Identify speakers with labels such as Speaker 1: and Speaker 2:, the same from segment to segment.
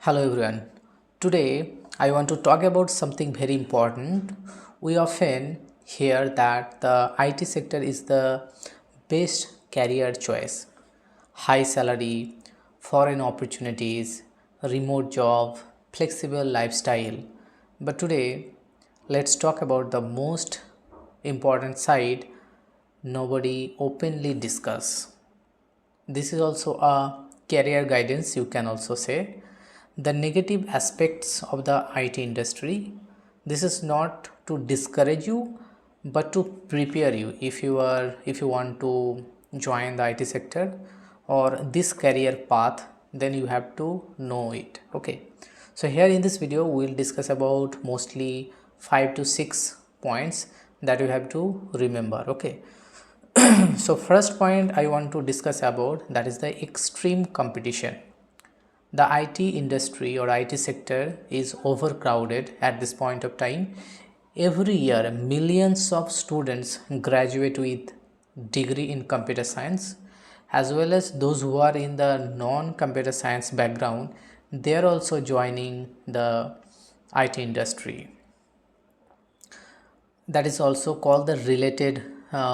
Speaker 1: Hello everyone. Today I want to talk about something very important. We often hear that the IT sector is the best career choice. High salary, foreign opportunities, remote job, flexible lifestyle. But today let's talk about the most important side nobody openly discuss. This is also a career guidance, you can also say. The negative aspects of the IT industry. This is not to discourage you, but to prepare you if you want to join the IT sector or this career path, then you have to know it. Okay. So here in this video, we will discuss about mostly 5 to 6 points that you have to remember. Okay. So first point I want to discuss about, that is the extreme competition. The IT industry or IT sector is overcrowded at this point of time. Every year millions of students graduate with degree in computer science, as well as those who are in the non computer science background, they are also joining the IT industry. That is also called the related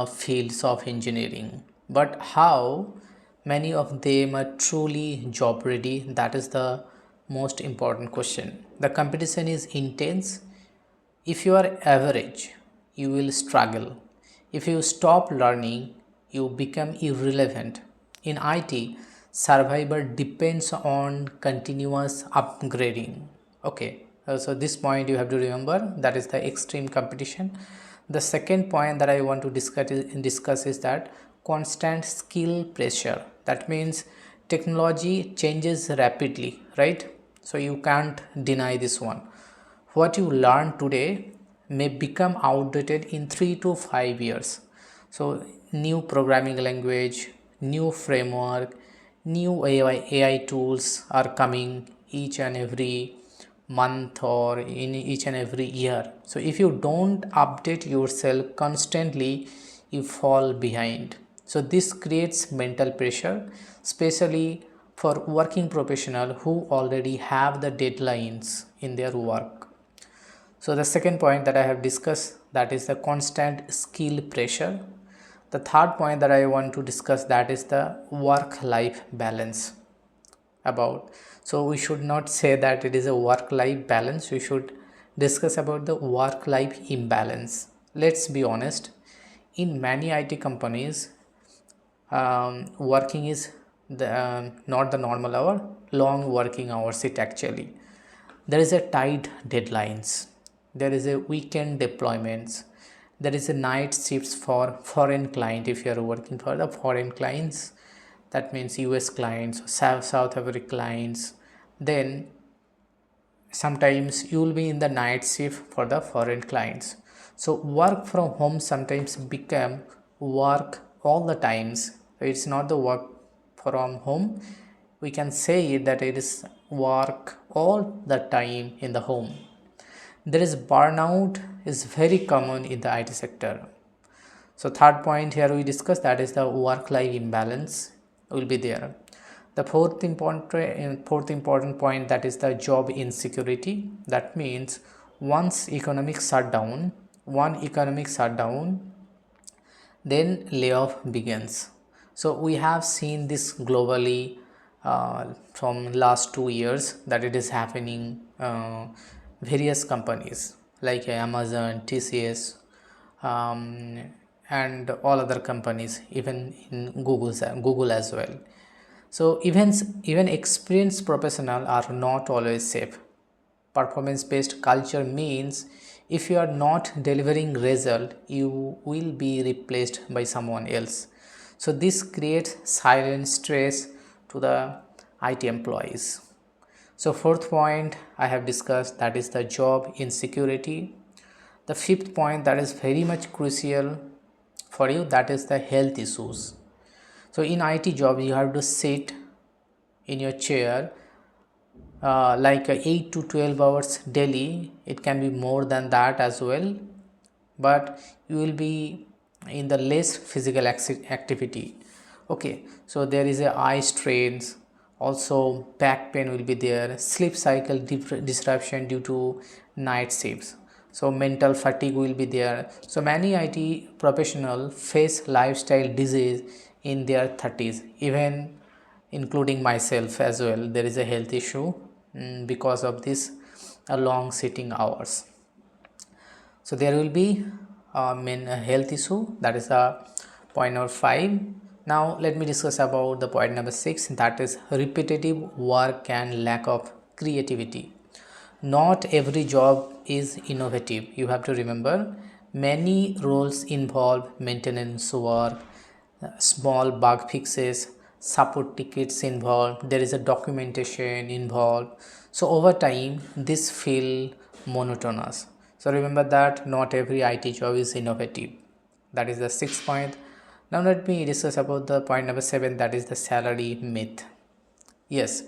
Speaker 1: fields of engineering. But how many of them are truly job ready? That is the most important question. The competition is intense. If you are average, you will struggle. If you stop learning, you become irrelevant. In IT, survival depends on continuous upgrading. Okay, so this point you have to remember, that is the extreme competition. The second point that I want to discuss is that constant skill pressure. That means technology changes rapidly, right? So you can't deny this one. What you learn today may become outdated in 3 to 5 years. So new programming language, new framework, new AI tools are coming each and every month or in each and every year. So if you don't update yourself constantly, you fall behind. So this creates mental pressure, especially for working professional who already have the deadlines in their work. So the second point that I have discussed, that is the constant skill pressure. The third point that I want to discuss, that is the work life balance. About, so we should not say that it is a work life balance, we should discuss about the work life imbalance. Let's be honest, in many IT companies, working is not the normal hour, long working hours it actually. There is a tight deadlines, there is a weekend deployments, there is a night shifts for foreign client. If you are working for the foreign clients, that means US clients, South African clients, then sometimes you will be in the night shift for the foreign clients. So work from home sometimes become work all the times. It's not the work from home, we can say that it is work all the time in the home. There is burnout is very common in the IT sector. So third point here we discuss, that is the work life imbalance will be there. The fourth important point, that is the job insecurity. That means one economic shutdown, then layoff begins. So we have seen this globally from last 2 years, that it is happening various companies like Amazon, TCS, um, and all other companies, even in Google as well. So even experienced professionals are not always safe. Performance based culture means if you are not delivering result, you will be replaced by someone else. So this creates silent stress to the IT employees. So fourth point I have discussed, that is the job insecurity. The fifth point that is very much crucial for you, that is the health issues. So in IT job you have to sit in your chair like 8 to 12 hours daily. It can be more than that as well, but you will be in the less physical activity. Okay, so there is a eye strains, Also back pain will be there, sleep cycle disruption due to night shifts, so mental fatigue will be there. So many IT professionals face lifestyle disease in their 30s, even including myself as well. There is a health issue because of this long sitting hours. So there will be a health issue, that is point number 5. Now let me discuss about the point number 6, that is repetitive work and lack of creativity. Not every job is innovative, you have to remember. Many roles involve maintenance work, small bug fixes, support tickets involved, there is a documentation involved. So over time this feel monotonous. So remember that not every IT job is innovative. That is the 6th point. Now let me discuss about the point number 7, that is the salary myth. Yes,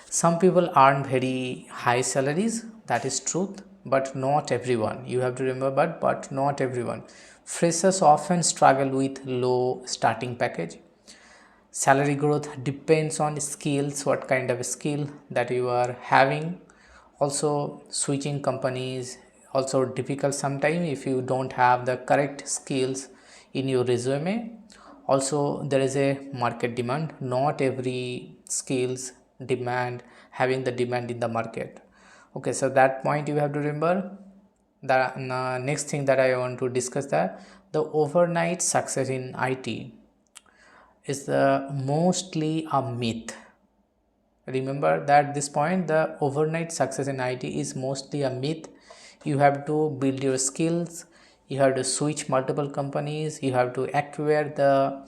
Speaker 1: some people earn very high salaries, that is truth, but not everyone. You have to remember, but not everyone. Freshers often struggle with low starting package. Salary growth depends on skills, what kind of skill that you are having. Also switching companies also difficult sometimes if you don't have the correct skills in your resume. Also there is a market demand, not every skills demand having the demand in the market. Okay, so that point you have to remember. The next thing that I want to discuss, that the overnight success in IT is mostly a myth. Remember that this point, the overnight success in IT is mostly a myth. You have to build your skills, you have to switch multiple companies, you have to acquire the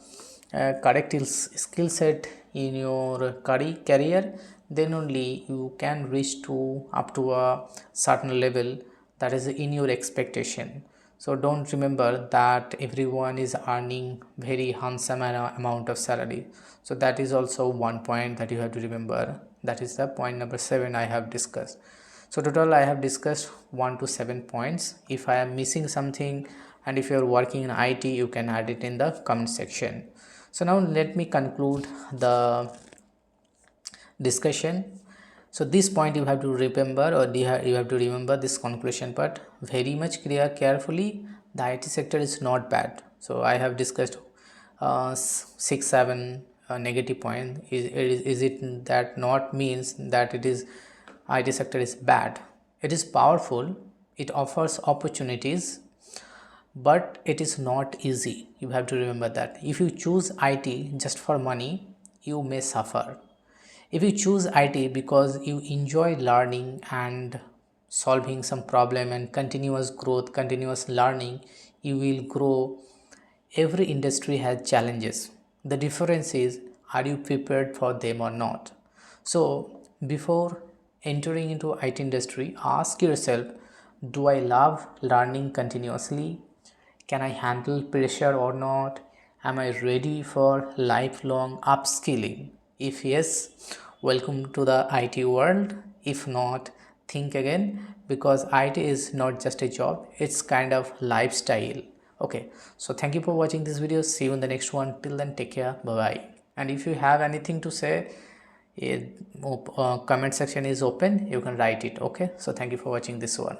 Speaker 1: correct skill set in your career, then only you can reach to up to a certain level that is in your expectation. So don't remember that everyone is earning very handsome amount of salary. So that is also one point that you have to remember. That is the point number 7 I have discussed. So total I have discussed 1 to 7 points. If I am missing something and if you are working in IT, you can add it in the comment section. So now let me conclude the discussion. So this point you have to remember, or you have to remember this conclusion part very much carefully. The IT sector is not bad. So I have discussed 6 7 negative point. Is it that not means that it is IT sector is bad? It is powerful, it offers opportunities, but it is not easy. You have to remember that if you choose IT just for money, you may suffer. If you choose IT because you enjoy learning and solving some problem and continuous growth, continuous learning, you will grow. Every industry has challenges. The difference is, are you prepared for them or not? So before entering into IT industry, ask yourself, do I love learning continuously? Can I handle pressure or not? Am I ready for lifelong upskilling? If yes, welcome to the IT world. If not, think again, because IT is not just a job, it's kind of lifestyle. Okay, so thank you for watching this video. See you in the next one. Till then, take care. Bye bye. And if you have anything to say, comment section is open. You can write it. Okay, so thank you for watching this one.